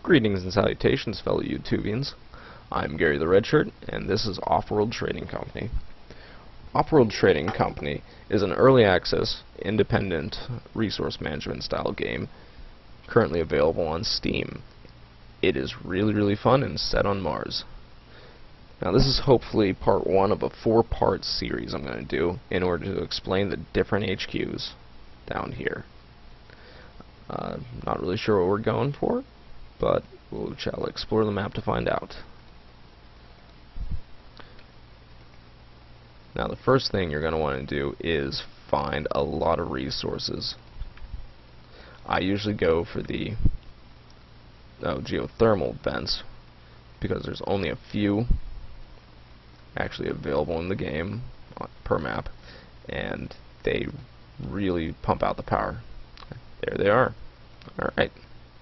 Greetings and salutations, fellow YouTubians. I'm Gary the Redshirt, and this is Offworld Trading Company. Offworld Trading Company is an early access, independent resource management style game currently available on Steam. It is really fun and set on Mars. Now this is hopefully part one of a 4-part series I'm going to do in order to explain the different HQs down here. Not really sure what we're going for, but we shall explore the map to find out. Now the first thing you're going to want to do is find a lot of resources. I usually go for the geothermal vents because there's only a few actually available in the game per map, and they really pump out the power. There they are. Alright,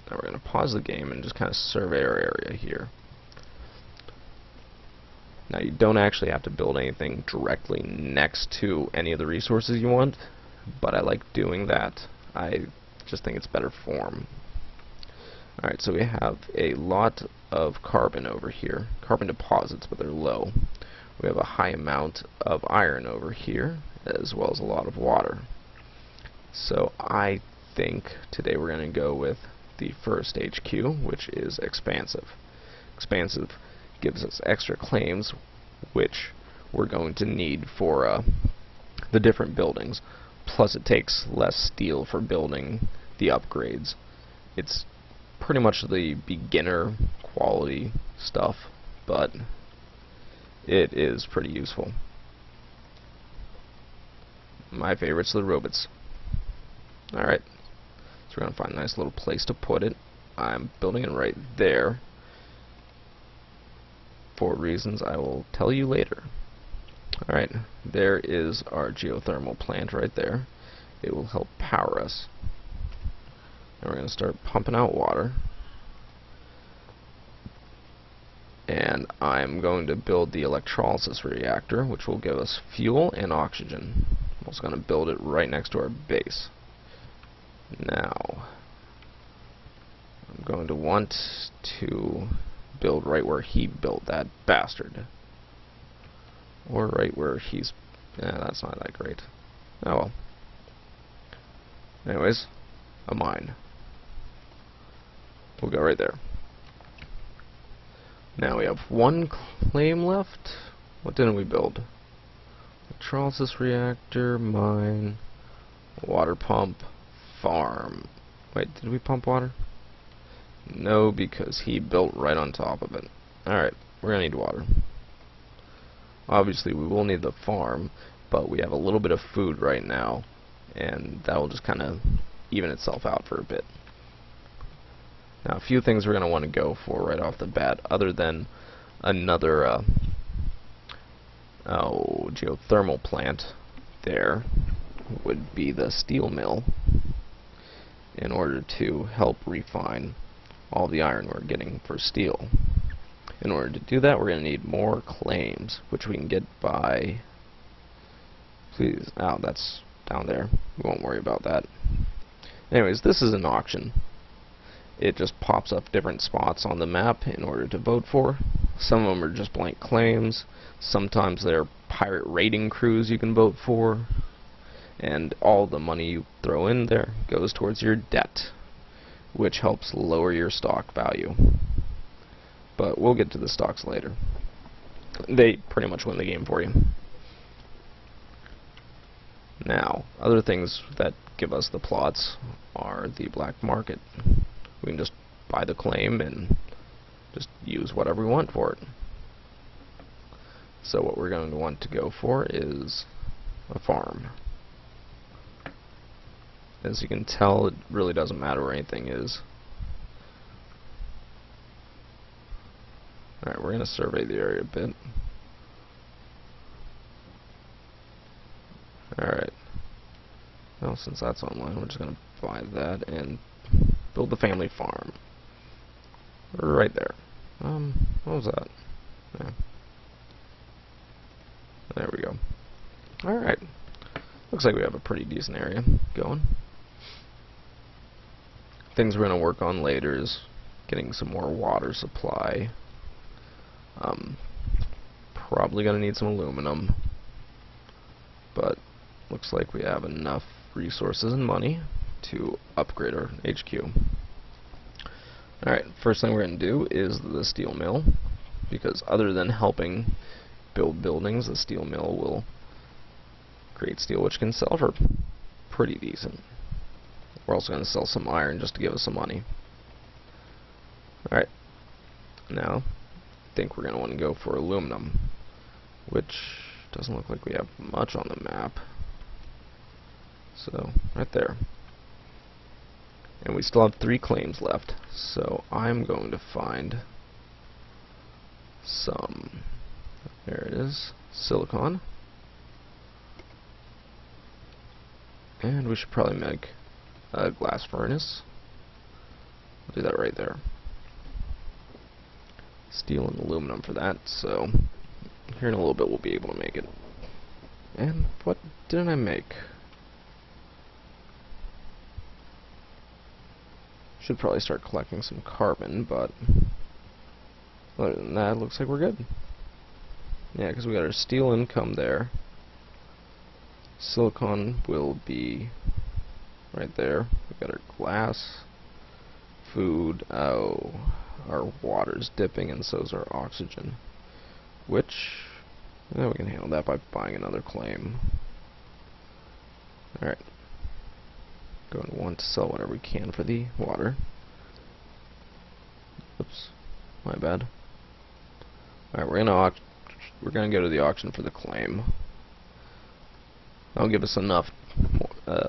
now we're going to pause the game and just kind of survey our area here. Now you don't actually have to build anything directly next to any of the resources you want, but I like doing that. I just think it's better form. Alright, so we have a lot of carbon over here. Carbon deposits, but they're low. We have a high amount of iron over here, as well as a lot of water. So I think today we're going to go with the first HQ, which is Expansive. Expansive gives us extra claims, which we're going to need for the different buildings. Plus it takes less steel for building the upgrades. It's pretty much the beginner quality stuff, but it is pretty useful. My favorite's the robots. Alright, so we're going to find a nice little place to put it. I'm building it right there for reasons I will tell you later. Alright, there is our geothermal plant right there. It will help power us. Now we're going to start pumping out water. And I'm going to build the electrolysis reactor, which will give us fuel and oxygen. I'm also going to build it right next to our base. Now, I'm going to want to build right where he built that bastard. Or right where he's... that's not that great. Oh well. Anyways, a mine. We'll go right there. Now we have one claim left. What didn't we build? Electrolysis reactor, mine, water pump, farm. Wait, did we pump water? No, because he built right on top of it. Alright, we're gonna need water. Obviously we will need the farm, but we have a little bit of food right now, and that will just kind of even itself out for a bit. Now a few things we're going to want to go for right off the bat, other than another geothermal plant there, would be the steel mill, in order to help refine all the iron we're getting for steel. In order to do that, we're going to need more claims, which we can get by... Please, that's down there. We won't worry about that. Anyways, this is an auction. It just pops up different spots on the map in order to vote for. Some of them are just blank claims. Sometimes they're pirate raiding crews you can vote for. And all the money you throw in there goes towards your debt, which helps lower your stock value. But we'll get to the stocks later. They pretty much win the game for you. Now, other things that give us the plots are the black market. We can just buy the claim and just use whatever we want for it. So what we're going to want to go for is a farm. As you can tell, it really doesn't matter where anything is. Alright, we're going to survey the area a bit. Alright. Well, since that's online, we're just going to buy that and build the family farm. Right there. What was that? Yeah. There we go. Alright. Looks like we have a pretty decent area going. Things we're going to work on later is getting some more water supply. Probably gonna need some aluminum, but looks like we have enough resources and money to upgrade our HQ. Alright, first thing we're gonna do is the steel mill, because other than helping build buildings, the steel mill will create steel which can sell for pretty decent. We're also going to sell some iron just to give us some money. Alright, now I think we're going to want to go for aluminum, which doesn't look like we have much on the map. So, right there. And we still have 3 claims left, so I'm going to find some, there it is, silicon. And we should probably make a glass furnace. We'll do that right there. Steel and aluminum for that, so here in a little bit we'll be able to make it. And what didn't I make? Should probably start collecting some carbon, but other than that, looks like we're good. Yeah, because we got our steel income there. Silicon will be right there. We got our glass, food. Oh, our water's dipping, and so's our oxygen. Which, yeah, we can handle that by buying another claim. Alright. Going to want to sell whatever we can for the water. Oops, my bad. Alright, we're gonna go to the auction for the claim. That'll give us enough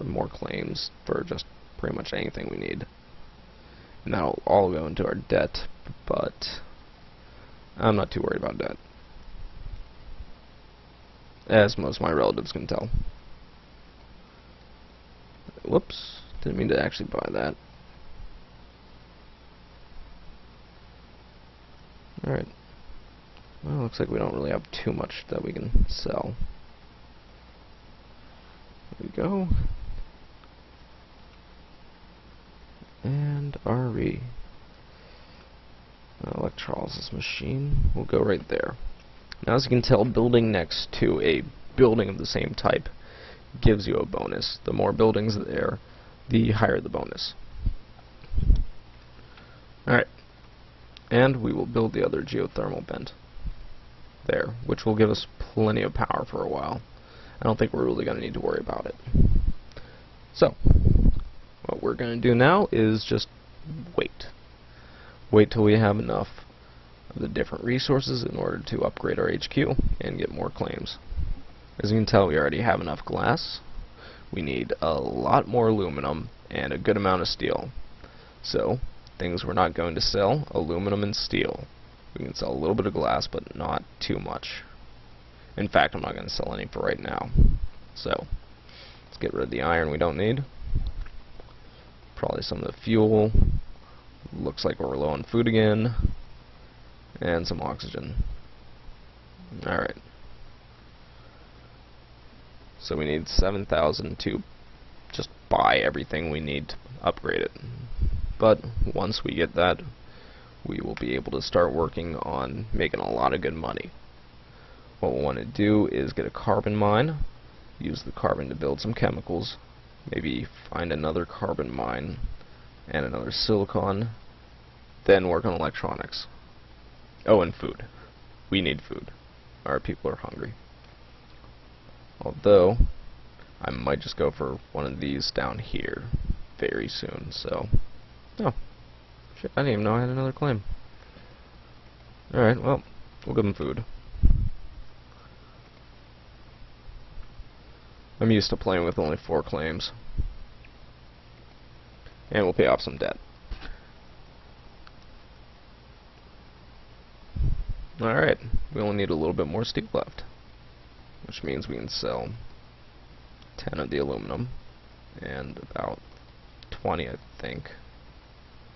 more claims for just pretty much anything we need. And that'll all go into our debt, but I'm not too worried about debt, as most of my relatives can tell. Whoops, didn't mean to actually buy that. Alright. Well, looks like we don't really have too much that we can sell. There we go. And RE. Electrolysis machine will go right there. Now, as you can tell, building next to a building of the same type gives you a bonus. The more buildings there, the higher the bonus. Alright. And we will build the other geothermal vent there, which will give us plenty of power for a while. I don't think we're really going to need to worry about it. So, what we're going to do now is just wait. Wait till we have enough of the different resources in order to upgrade our HQ and get more claims. As you can tell, we already have enough glass. We need a lot more aluminum and a good amount of steel. So, things we're not going to sell, aluminum and steel. We can sell a little bit of glass, but not too much. In fact, I'm not going to sell any for right now. So, let's get rid of the iron we don't need. Probably some of the fuel. Looks like we're low on food again. And some oxygen. Alright. So we need 7,000 to just buy everything we need to upgrade it. But once we get that, we will be able to start working on making a lot of good money. What we want to do is get a carbon mine, use the carbon to build some chemicals, maybe find another carbon mine and another silicon, then work on electronics. Oh, and food. We need food. Our people are hungry. Although, I might just go for one of these down here very soon, so... Oh, shit, I didn't even know I had another claim. Alright, well, we'll give them food. I'm used to playing with only 4 claims. And we'll pay off some debt. Alright, we only need a little bit more steel left, which means we can sell 10 of the aluminum and about 20, I think,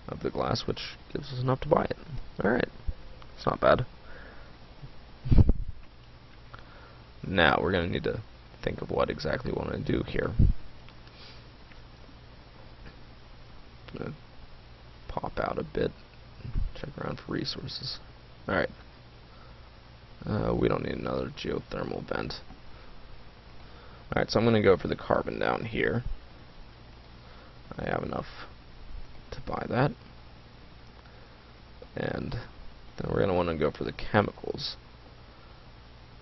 of the glass, which gives us enough to buy it. Alright, it's not bad. Now we're going to need to think of what exactly we want to do here. I'm going to pop out a bit check around for resources. Alright. We don't need another geothermal vent. Alright, so I'm going to go for the carbon down here. I have enough to buy that. And then we're going to want to go for the chemicals,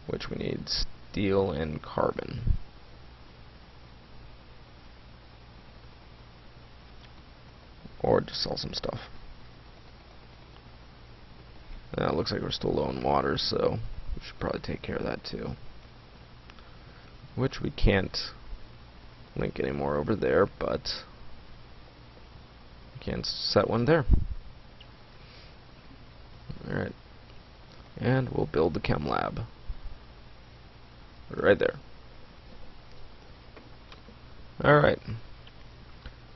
which we need steel and carbon. Or just sell some stuff. It looks like we're still low on water, so we should probably take care of that too. Which we can't link anymore over there, but we can set one there. Alright. And we'll build the chem lab. Right there. Alright.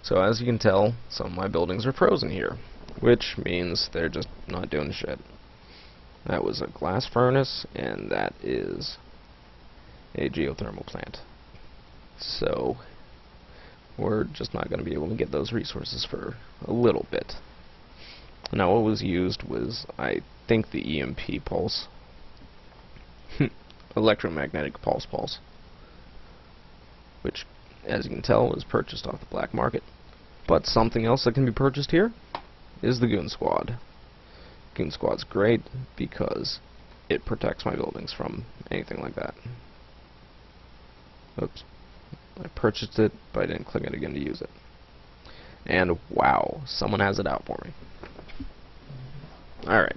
So as you can tell, some of my buildings are frozen here, which means they're just not doing shit. That was a glass furnace, and that is a geothermal plant. So we're just not going to be able to get those resources for a little bit. Now what was used was, I think, the EMP pulse. Electromagnetic pulse. Which, as you can tell, was purchased off the black market. But something else that can be purchased here is the Goon Squad. Goon Squad's great because it protects my buildings from anything like that. Oops. I purchased it, but I didn't click it again to use it. And wow, someone has it out for me. Alright.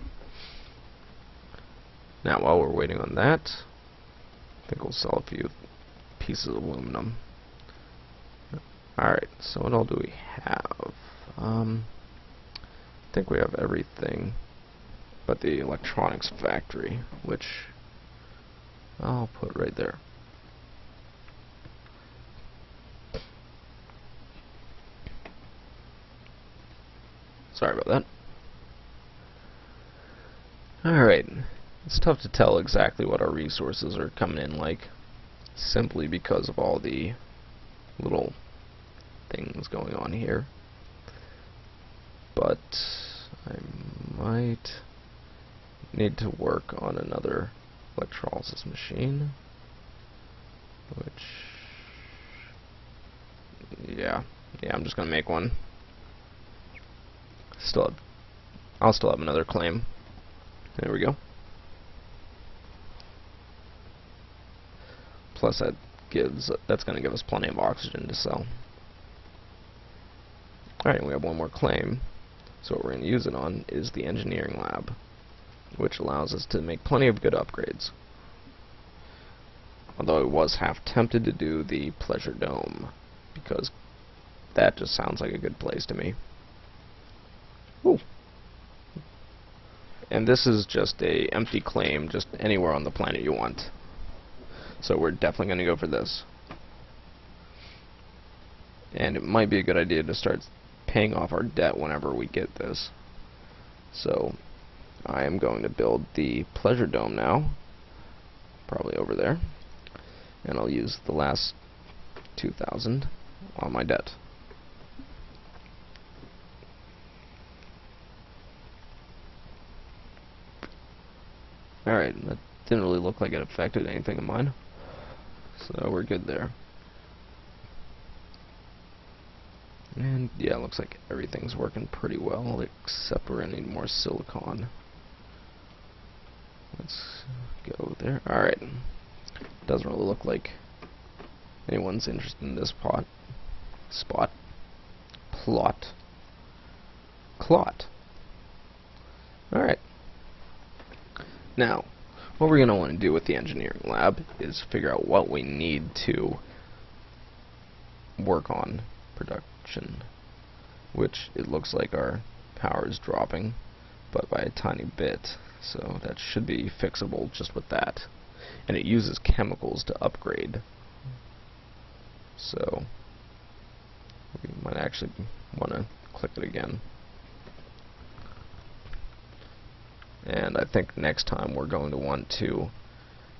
Now while we're waiting on that, I think we'll sell a few pieces of aluminum. Alright, so what all do we have? I think we have everything but the electronics factory, which I'll put right there. Sorry about that. Alright, it's tough to tell exactly what our resources are coming in like, simply because of all the little things going on here. But I might need to work on another electrolysis machine, which, yeah, I'm just gonna make one. I'll still have another claim. There we go. Plus that's gonna give us plenty of oxygen to sell. Alright, we have one more claim. So what we're going to use it on is the engineering lab, which allows us to make plenty of good upgrades. Although I was half tempted to do the Pleasure Dome, because that just sounds like a good place to me. Ooh. And this is just a empty claim, just anywhere on the planet you want. So we're definitely going to go for this. And it might be a good idea to start paying off our debt whenever we get this. So I am going to build the Pleasure Dome now, probably over there, and I'll use the last 2,000 on my debt. Alright, that didn't really look like it affected anything of mine, so we're good there. And yeah, it looks like everything's working pretty well, except we're gonna need more silicon. Let's go there. Alright. Doesn't really look like anyone's interested in this plot. Alright. Now, what we're gonna want to do with the engineering lab is figure out what we need to work on production, which it looks like our power is dropping, but by a tiny bit, so that should be fixable just with that. And it uses chemicals to upgrade, so we might actually want to click it again. And I think next time we're going to want to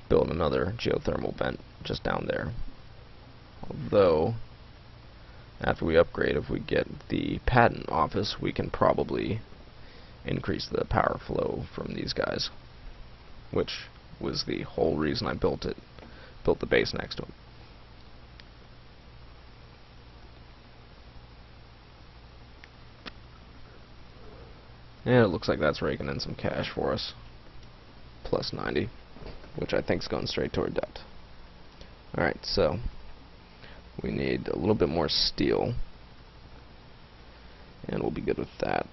build another geothermal vent just down there. Although, after we upgrade, if we get the patent office, we can probably increase the power flow from these guys, which was the whole reason I built the base next to them. And it looks like that's raking in some cash for us. Plus 90, which I think is going straight toward debt. Alright, so we need a little bit more steel, and we'll be good with that.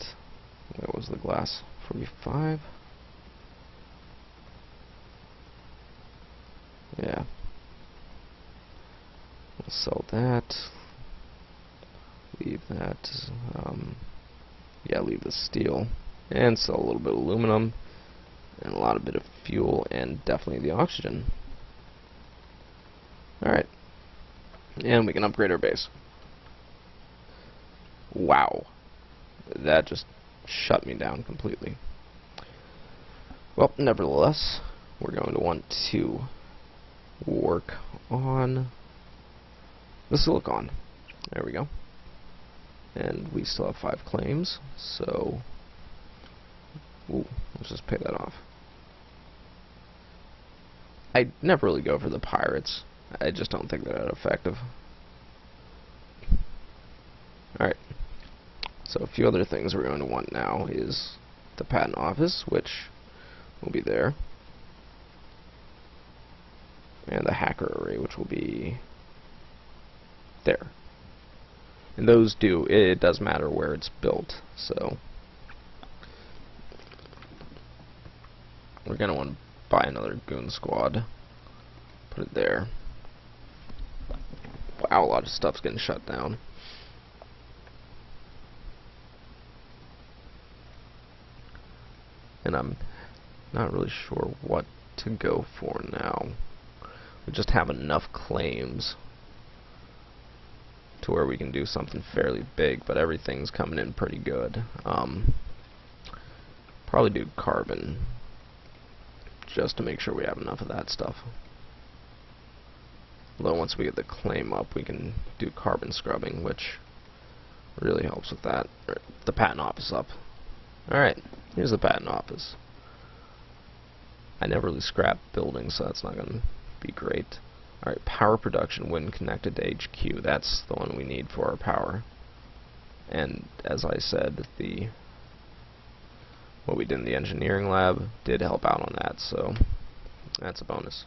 Where was the glass? 45? Yeah. We'll sell that. Leave that. Yeah, leave the steel. And sell a little bit of aluminum. And a lot of bit of fuel. And definitely the oxygen. Alright. And we can upgrade our base. Wow. That just shut me down completely. Well, nevertheless, we're going to want to work on the silicon. There we go. And we still have 5 claims, so let's just pay that off. I never really go for the pirates. I just don't think they're that effective. Alright. So a few other things we're going to want now is the patent office, which will be there. And the hacker array, which will be there. And those it does matter where it's built, so we're going to want to buy another goon squad. Put it there. Wow, a lot of stuff's getting shut down. And I'm not really sure what to go for now. We just have enough claims to where we can do something fairly big, but everything's coming in pretty good. Probably do carbon, just to make sure we have enough of that stuff. Although once we get the claim up, we can do carbon scrubbing, which really helps with that. The patent office up. Alright, here's the patent office. I never really scrap buildings, so that's not going to be great. Alright, power production when connected to HQ. That's the one we need for our power. And as I said, what we did in the engineering lab did help out on that, so that's a bonus.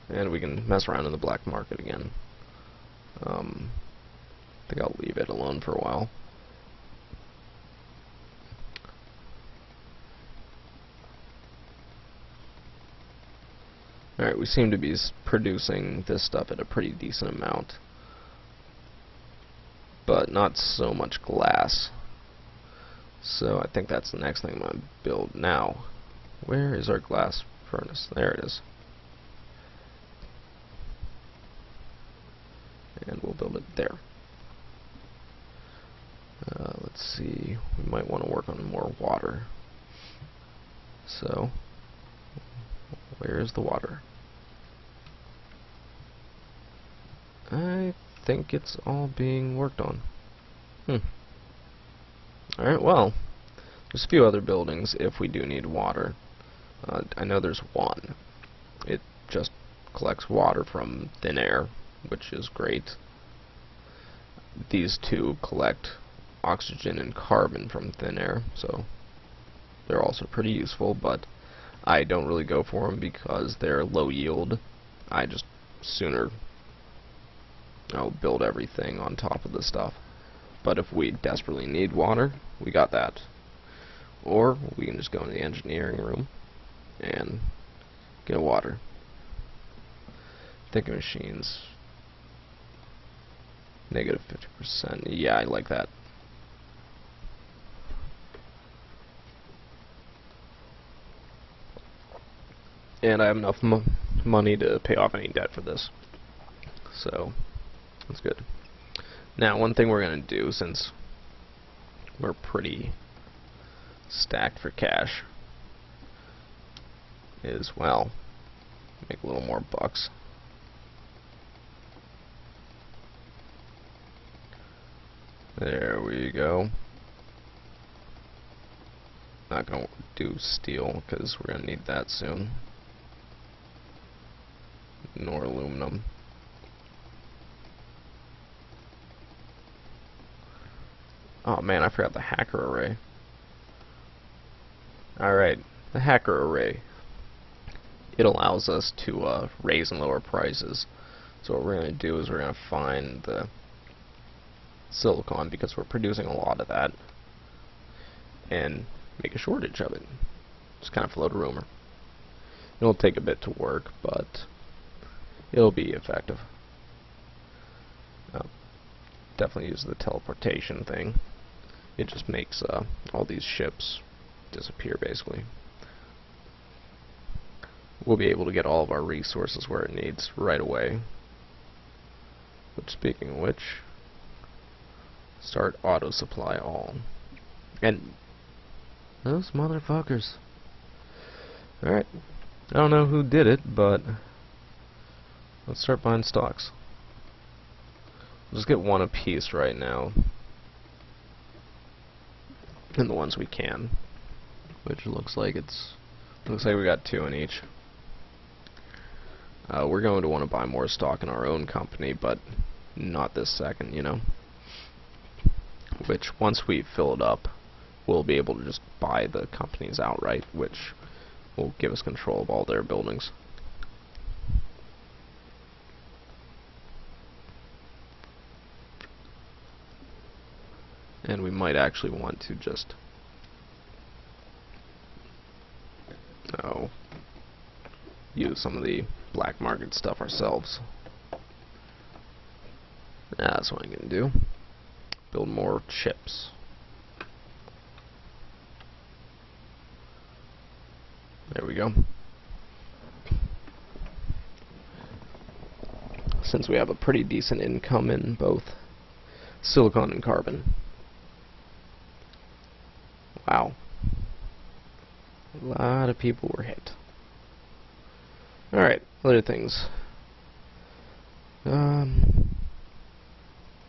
And we can mess around in the black market again. I think I'll leave it alone for a while. Alright, we seem to be producing this stuff at a pretty decent amount. But not so much glass. So I think that's the next thing I'm going to build now. Where is our glass furnace? There it is. And we'll build it there. Let's see, we might want to work on more water. So, where is the water? I think it's all being worked on. Alright, well, there's a few other buildings if we do need water. I know there's one. It just collects water from thin air, which is great. These two collect oxygen and carbon from thin air, so they're also pretty useful, but I don't really go for them because they're low yield. I just sooner build everything on top of the stuff. But if we desperately need water, we got that. Or we can just go in the engineering room and get water. Thinking machines. Negative 50%. Yeah, I like that. And I have enough money to pay off any debt for this. So, that's good. Now, one thing we're going to do, since we're pretty stacked for cash, is, well, make a little more bucks. There we go. Not gonna do steel because we're gonna need that soon. Nor aluminum. Oh man, I forgot the hacker array. Alright, the hacker array. It allows us to raise and lower prices. So what we're going to do is we're going to find the silicon, because we're producing a lot of that, and make a shortage of it. Just kind of float a rumor. It'll take a bit to work, but it'll be effective. Definitely use the teleportation thing. It just makes all these ships disappear, basically. We'll be able to get all of our resources where it needs right away. Which, speaking of which, start auto supply all. And those motherfuckers. Alright. I don't know who did it, but let's start buying stocks. We'll just get one apiece right now. And the ones we can. Which looks like we got 2 in each. We're going to want to buy more stock in our own company, but not this second, you know. Which, once we fill it up, we'll be able to just buy the companies outright, which will give us control of all their buildings. And we might actually want to just use some of the black market stuff ourselves. That's what I'm going to do. Build more chips. There we go. Since we have a pretty decent income in both silicon and carbon. Wow. A lot of people were hit. Alright, other things.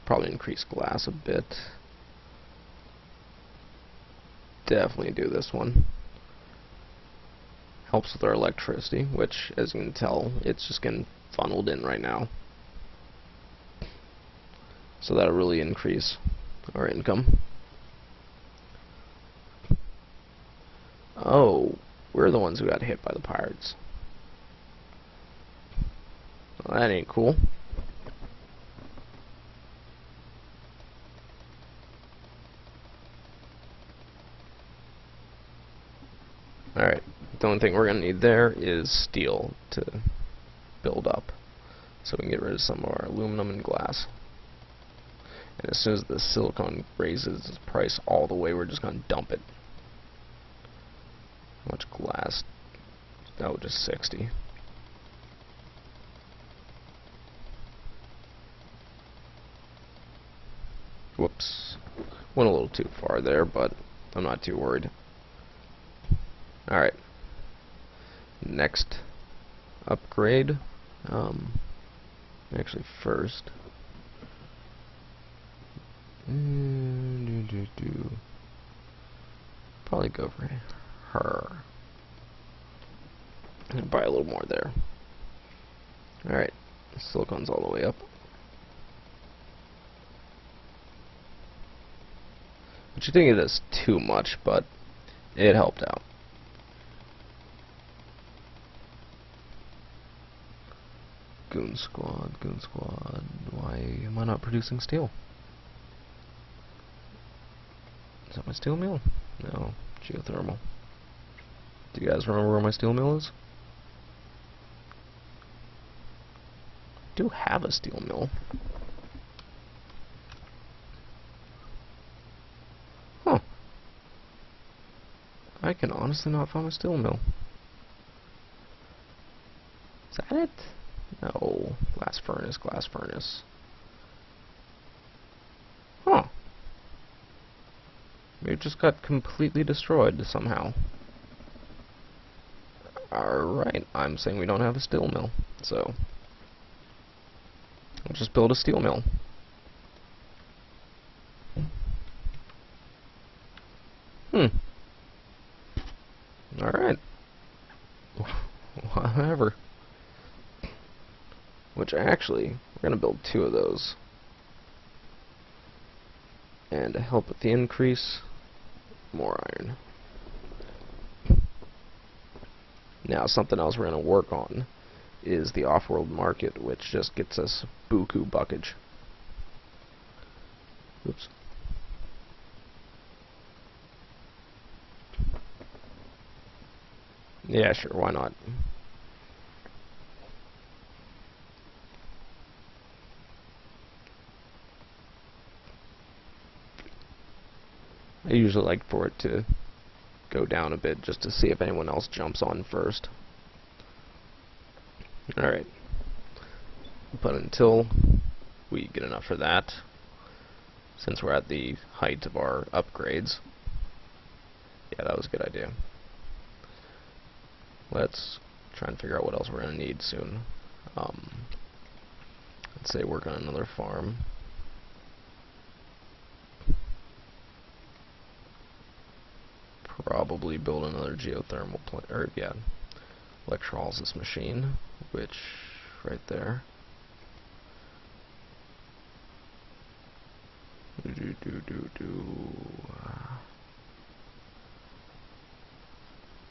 Probably increase glass a bit. Definitely do this one. Helps with our electricity, which, as you can tell, it's just getting funneled in right now. So that'll really increase our income. Oh, we're the ones who got hit by the pirates. Well, that ain't cool. Alright, the only thing we're going to need there is steel to build up, so we can get rid of some of our aluminum and glass. And as soon as the silicon raises its price all the way, we're just going to dump it. How much glass? Oh, just 60. Whoops. Went a little too far there, but I'm not too worried. Alright. Next upgrade. Actually, first. Probably go for her. And buy a little more there. Alright. Silicon's all the way up. But you think it is too much, but it helped out. Goon squad, goon squad. Why am I not producing steel? Is that my steel mill? No, geothermal. Do you guys remember where my steel mill is? I do have a steel mill. Huh. I can honestly not find my steel mill. Is that it? No. Glass furnace, glass furnace. Huh. It just got completely destroyed somehow. Alright, I'm saying we don't have a steel mill, so we'll just build a steel mill. Alright. Whatever. Which actually, we're going to build 2 of those. And to help with the increase, more iron. Now, something else we're going to work on is the Offworld market, which just gets us buku buckage. Oops. Yeah, sure, why not? I usually like for it to go down a bit just to see if anyone else jumps on first. Alright. But until we get enough for that, since we're at the height of our upgrades, yeah, that was a good idea. Let's try and figure out what else we're going to need soon. Let's say work on another farm. Probably build another geothermal plant, or yeah, electrolysis machine, which right there.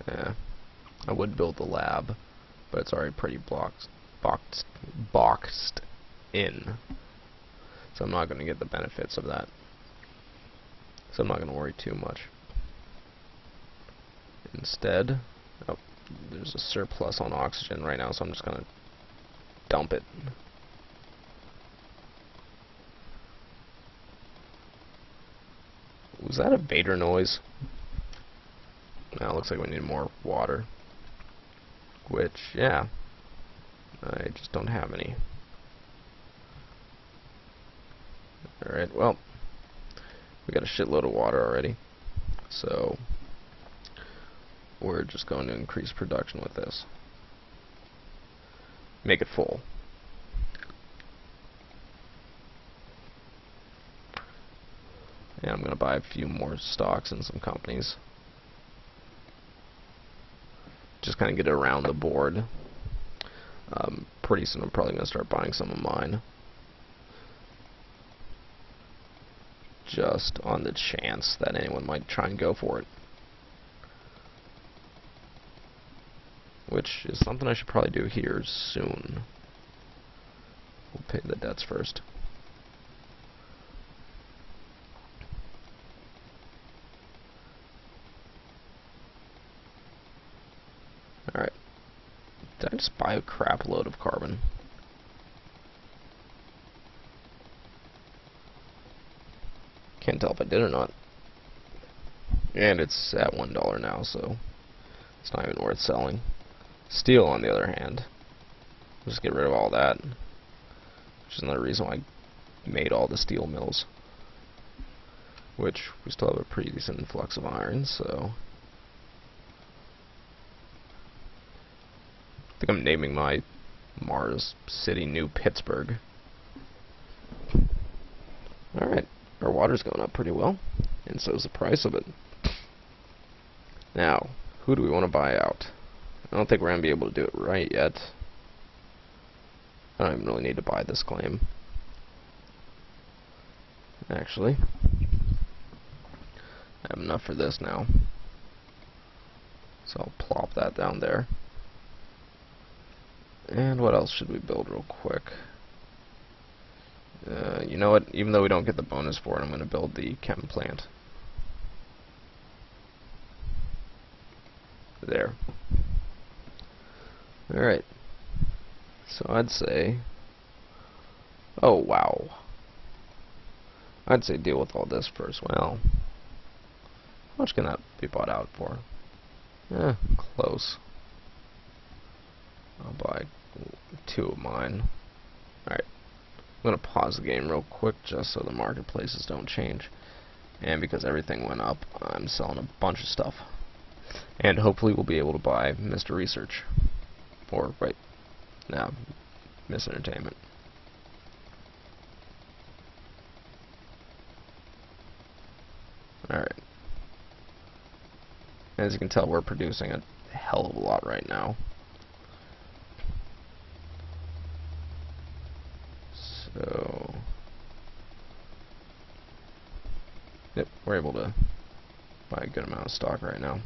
Yeah, I would build the lab, but it's already pretty boxed in, so I'm not going to get the benefits of that. So I'm not going to worry too much. Instead, oh, there's a surplus on oxygen right now, so I'm just going to dump it. Was that a Vader noise? Now it looks like we need more water. Which, yeah, I just don't have any. Alright, well, we got a shitload of water already, so we're just going to increase production with this. Make it full. And I'm going to buy a few more stocks in some companies. Just kind of get it around the board. Pretty soon I'm probably going to start buying some of mine. Just on the chance that anyone might try and go for it. Which is something I should probably do here soon. We'll pay the debts first. Alright. Did I just buy a crap load of carbon? Can't tell if I did or not. And it's at $1 now, so it's not even worth selling. Steel, on the other hand, just get rid of all that. Which is another reason why I made all the steel mills. Which, we still have a pretty decent influx of iron, so I think I'm naming my Mars city New Pittsburgh. Alright, our water's going up pretty well, and so is the price of it. Now, who do we want to buy out? I don't think we're going to be able to do it right yet. I don't even really need to buy this claim. Actually, I have enough for this now. So I'll plop that down there. And what else should we build real quick? You know what? Even though we don't get the bonus for it, I'm going to build the chem plant. There. Alright. So I'd say... Oh, wow. I'd say deal with all this first. Well, how much can that be bought out for? Close. I'll buy 2 of mine. Alright. I'm going to pause the game real quick just so the marketplaces don't change. And because everything went up, I'm selling a bunch of stuff. And hopefully we'll be able to buy Mr. Research. Or, wait, no, Miss Entertainment. Alright. As you can tell, we're producing a hell of a lot right now. So, yep, we're able to buy a good amount of stock right now.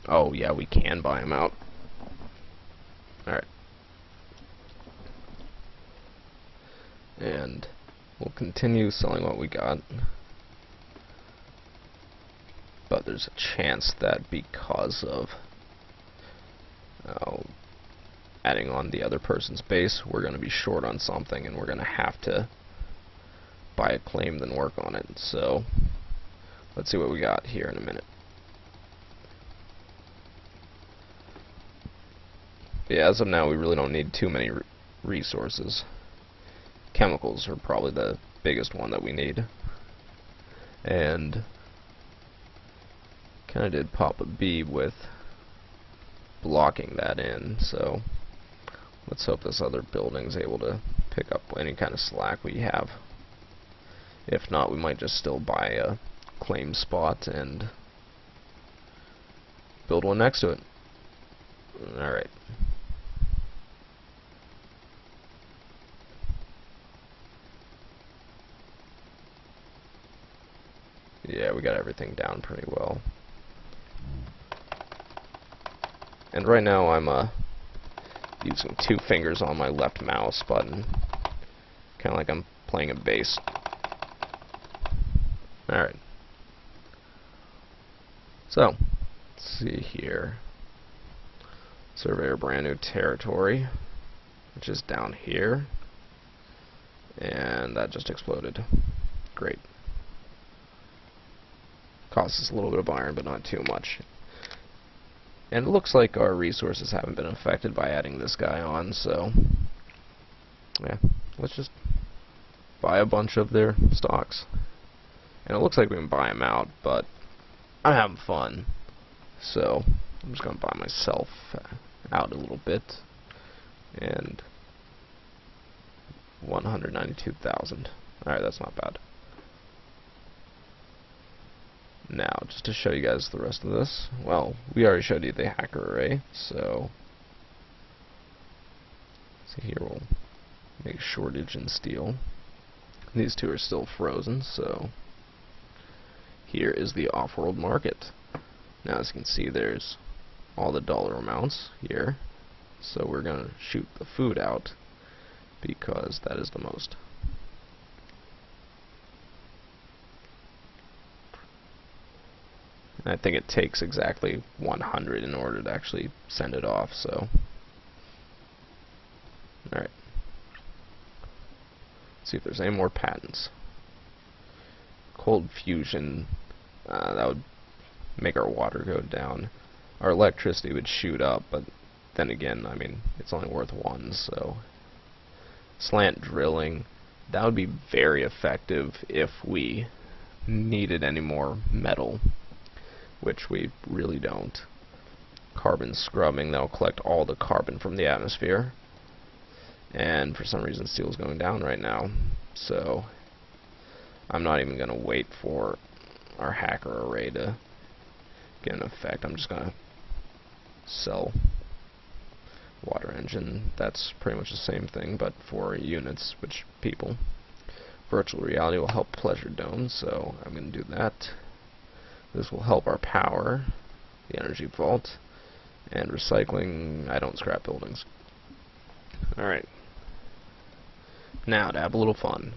Oh yeah, we can buy them out. Alright. And we'll continue selling what we got. But there's a chance that because of adding on the other person's base, we're going to be short on something, and we're going to have to buy a claim then work on it. So let's see what we got here in a minute. Yeah, as of now, we really don't need too many resources. Chemicals are probably the biggest one that we need. And kind of did pop a B with blocking that in, so let's hope this other building's able to pick up any kind of slack we have. If not, we might just still buy a claim spot and build one next to it. Alright. Yeah, we got everything down pretty well. And right now I'm using 2 fingers on my left mouse button. Kinda like I'm playing a bass. Alright. So, let's see here. Surveyor brand new territory, which is down here. And that just exploded. Great. Costs us a little bit of iron, but not too much. And it looks like our resources haven't been affected by adding this guy on, so yeah, let's just buy a bunch of their stocks. And it looks like we can buy them out, but I'm having fun, so I'm just going to buy myself out a little bit. And 192,000. Alright, that's not bad. Now, just to show you guys the rest of this, well, we already showed you the hacker array, so see here, we'll make a shortage in steel. These 2 are still frozen, so here is the off-world market. Now, as you can see, there's all the dollar amounts here, so we're going to shoot the food out because that is the most. And I think it takes exactly 100 in order to actually send it off, so alright. See if there's any more patents. Cold fusion, that would make our water go down. Our electricity would shoot up, but then again, I mean, it's only worth 1, so slant drilling, that would be very effective if we needed any more metal, which we really don't. Carbon scrubbing, that'll collect all the carbon from the atmosphere. And for some reason steel's going down right now, so I'm not even going to wait for our hacker array to get an effect. I'm just going to sell water engine. That's pretty much the same thing, but for units, which people. Virtual reality will help pleasure domes, so I'm going to do that. This will help our power, the energy vault, and recycling. I don't scrap buildings. Alright. Now, to have a little fun.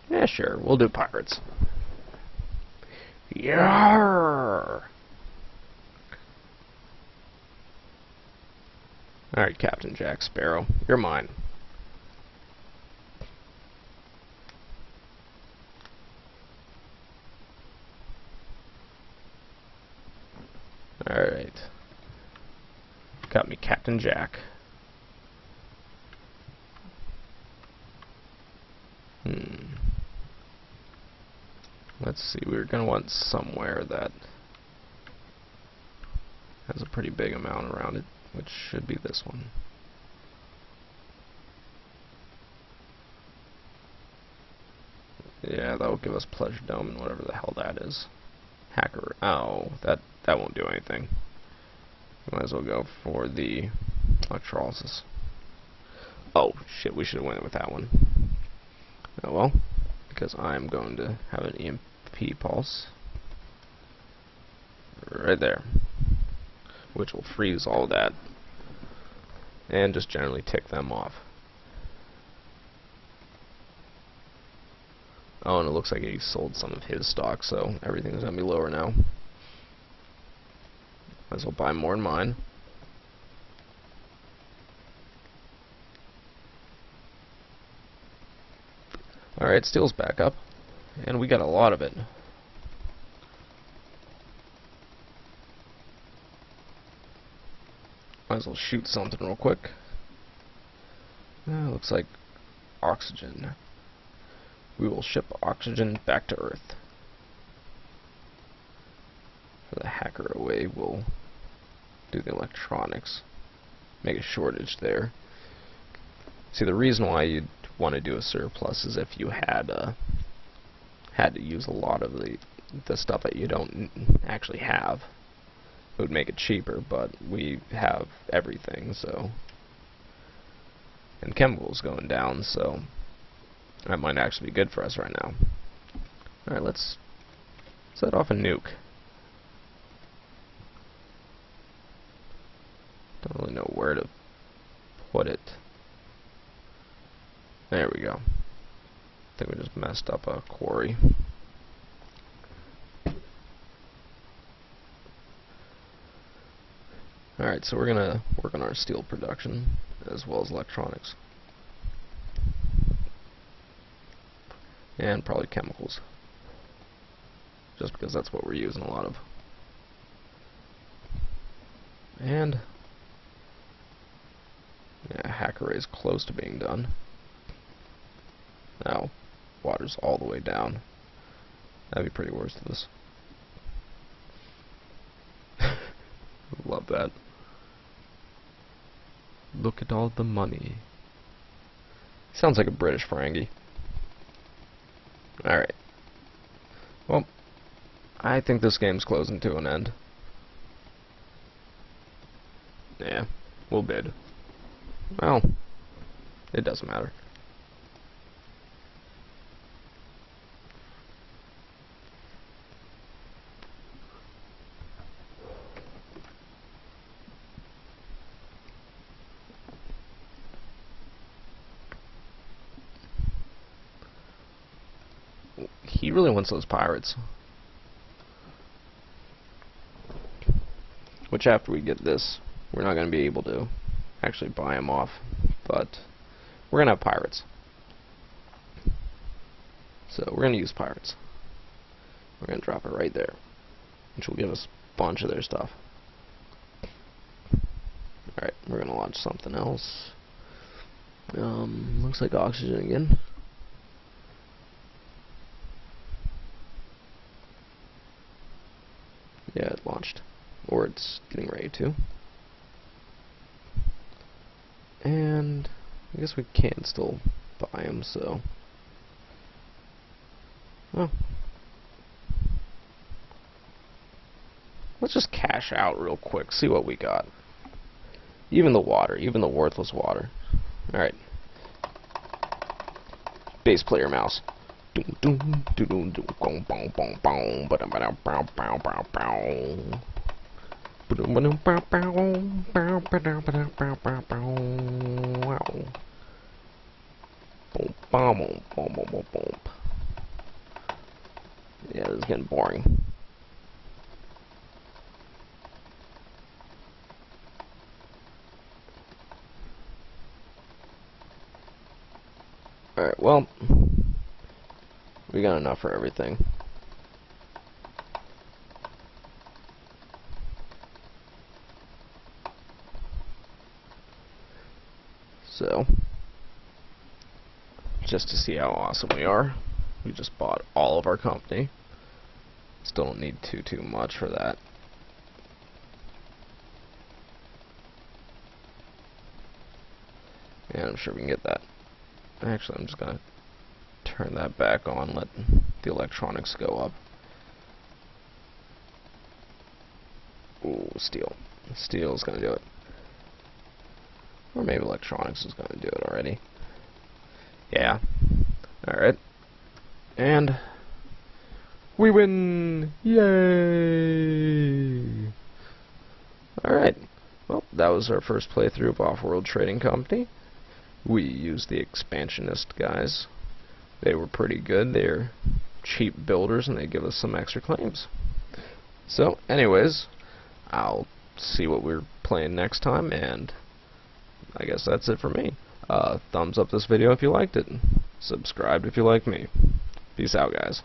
Yeah, sure, we'll do pirates. Yarr! Alright, Captain Jack Sparrow, you're mine. Alright. Got me Captain Jack. Let's see, we're going to want somewhere that has a pretty big amount around it, which should be this one. Yeah, that will give us Pleasure Dome and whatever the hell that is. Hacker. Oh, that won't do anything. Might as well go for the electrolysis. Oh shit, we should have went with that one. Oh well, because I'm going to have an EMP pulse right there, which will freeze all that and just generally tick them off. Oh, and it looks like he sold some of his stock, so everything's going to be lower now. Might as well buy more in mine. Alright, steel's back up, and we got a lot of it. Might as well shoot something real quick. Looks like oxygen. We will ship oxygen back to Earth. For the hacker away, we'll do the electronics. Make a shortage there. See, the reason why you'd want to do a surplus is if you had to use a lot of the stuff that you don't actually have. It would make it cheaper, but we have everything, so. And chemicals going down, so that might actually be good for us right now. Alright, let's set off a nuke. Don't really know where to put it. There we go. I think we just messed up a quarry. Alright, so we're gonna work on our steel production as well as electronics. And probably chemicals. Just because that's what we're using a lot of. And yeah, hacker array is close to being done. Now, water's all the way down. That'd be pretty worthless. Love that. Look at all the money. Sounds like a British Ferengi. Alright. Well, I think this game's closing to an end. Yeah, we'll bid. Well, it doesn't matter. He really wants those pirates. Which after we get this, we're not going to be able to actually buy them off. But we're going to have pirates. So we're going to use pirates. We're going to drop it right there. Which will give us a bunch of their stuff. Alright, we're going to launch something else. Looks like oxygen again. Yeah, it launched. Or it's getting ready to. And I guess we can still buy them, so. Well. Let's just cash out real quick, see what we got. Even the water, even the worthless water. Alright. Bass player mouse. Yeah, this is getting boring. Alright, well, we got enough for everything. So, just to see how awesome we are, we just bought all of our company. Still don't need too much for that. And I'm sure we can get that. Actually, I'm just gonna turn that back on, let the electronics go up. Ooh, steel. Steel's gonna do it. Or maybe electronics is gonna do it already. Yeah. Alright. And we win! Yay! Alright. Well, that was our first playthrough of Offworld Trading Company. We used the Expansionist guys. They were pretty good. They're cheap builders and they give us some extra claims. So, anyways, I'll see what we're playing next time, and I guess that's it for me. Thumbs up this video if you liked it. Subscribe if you like me. Peace out, guys.